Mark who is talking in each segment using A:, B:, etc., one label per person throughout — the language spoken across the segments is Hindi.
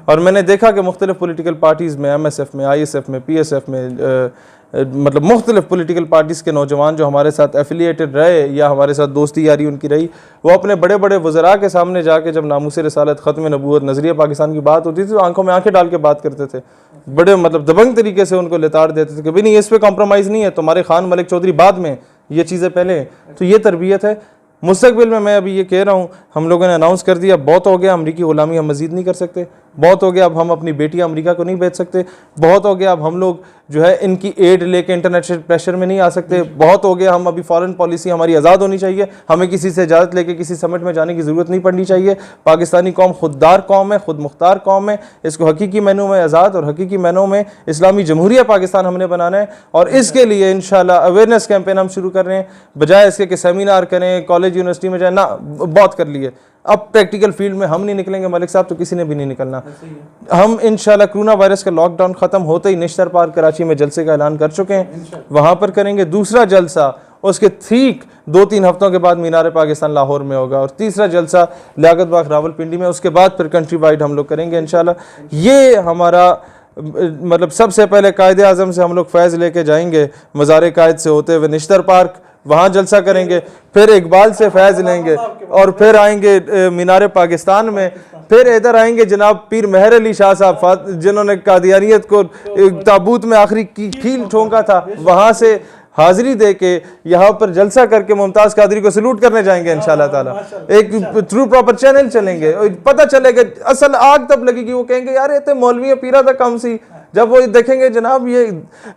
A: और मैंने देखा कि मुख्तलिफ पोलिटिकल पार्टीज़ में, MSF में, ISF में, PSF में, मतलब मुख्तलिफ पोलिटिकल पार्टीज़ के नौजवान जो हमारे साथ एफिलिएटेड रहे या हमारे साथ दोस्ती यारी उनकी रही, वो अपने बड़े बड़े वज़रा के सामने जाके जब नामूस रिसालत, ख़त्म नबूवत, नज़रिया पाकिस्तान की बात होती थी तो आंखों में आंखें डाल के बात करते थे, बड़े मतलब दबंग तरीके से उनको लेताड़ देते थे कि भाई नहीं, इस पर कॉम्प्रोमाइज़ नहीं है, तुम्हारे खान मलिक चौधरी बाद में, ये चीज़ें पहले। तो ये तरबियत है। मुस्तकबिल में मैं अभी ये कह रहा हूँ, हम लोगों ने अनाउंस कर दिया, बहुत हो गया, अमरीकी ग़ुलामी हम मज़ीद नहीं कर सकते, बहुत हो गया, अब हम अपनी बेटियाँ अमेरिका को नहीं भेज सकते, बहुत हो गया, अब हम लोग जो है इनकी एड लेके इंटरनेशनल प्रेशर में नहीं आ सकते, बहुत हो गया, हम अभी फॉरेन पॉलिसी हमारी आज़ाद होनी चाहिए, हमें किसी से इजाज़त लेके किसी समिट में जाने की ज़रूरत नहीं पड़नी चाहिए। पाकिस्तानी कौम खुददार कौम है, खुद मुख्तार कौम है, इसको हकीकी मैनों में आज़ाद और हकीकी मैनों में इस्लामी जमहूरिया पाकिस्तान हमने बनाना है। और इसके लिए इंशाल्लाह अवेयरनेस कैंपेन हम शुरू कर रहे हैं, बजाय इसके कि सेमिनार करें, कॉलेज यूनिवर्सिटी में जाए ना, बहुत कर लिए। अब प्रैक्टिकल फील्ड में हम नहीं निकलेंगे मलिक साहब, तो किसी ने भी नहीं निकलना। हम इंशाल्लाह कोरोना वायरस का लॉकडाउन ख़त्म होते ही निश्तर पार्क कराची में जलसे का ऐलान कर चुके हैं, वहाँ पर करेंगे। दूसरा जलसा उसके ठीक 2-3 हफ्तों के बाद मीनार पाकिस्तान लाहौर में होगा, और तीसरा जलसा लियाकत बाग रावलपिंडी में, उसके बाद फिर कंट्री वाइड हम लोग करेंगे इंशाल्लाह। ये हमारा मतलब सबसे पहले कायदे आज़म से हम लोग फैज़ लेके जाएंगे, मज़ार कायद से होते हुए निश्तर पार्क, वहाँ जलसा करेंगे, फिर इकबाल से फैज़ लेंगे और फिर आएंगे मीनार पाकिस्तान में, फिर इधर आएंगे जनाब पीर मेहर अली शाह साहब जिन्होंने कादियानियत को ताबूत में आखिरी कील ठोंका था, वहाँ से हाजिरी दे के यहाँ पर जलसा करके मुमताज़ कादरी को सलूट करने जाएंगे इंशाल्लाह ताला। एक थ्रू प्रॉपर चैनल चलेंगे, पता चलेगा असल आग तब लगेगी, वो कहेंगे यार ये तो मौलवी पीरा था कम सी, जब वो देखेंगे जनाब ये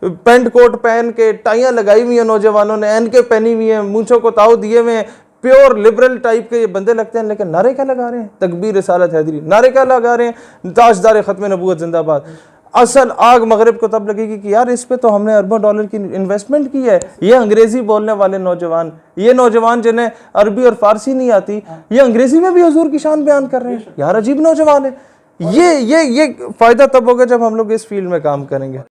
A: पेंट कोट पहन के, टाइयाँ लगाई हुई है नौजवानों ने, एनके पहनी हुई है, मूंछों को ताव दिए हुए हैं, प्योर लिबरल टाइप के ये बंदे लगते हैं, लेकिन नारे क्या लगा रहे हैं, तकबीर रिसालत हैदरी, नारे क्या लगा रहे हैं, ताजदार ख़त्म नबूवत जिंदाबाद। असल आग मगरिब को तब लगेगी कि यार इस पे तो हमने अरबों डॉलर की इन्वेस्टमेंट की है। ये अंग्रेजी बोलने वाले नौजवान, ये नौजवान जिन्हें अरबी और फारसी नहीं आती, ये अंग्रेजी में भी हुजूर की शान बयान कर रहे हैं, यार अजीब नौजवान है। ये फ़ायदा तब होगा जब हम लोग इस फील्ड में काम करेंगे।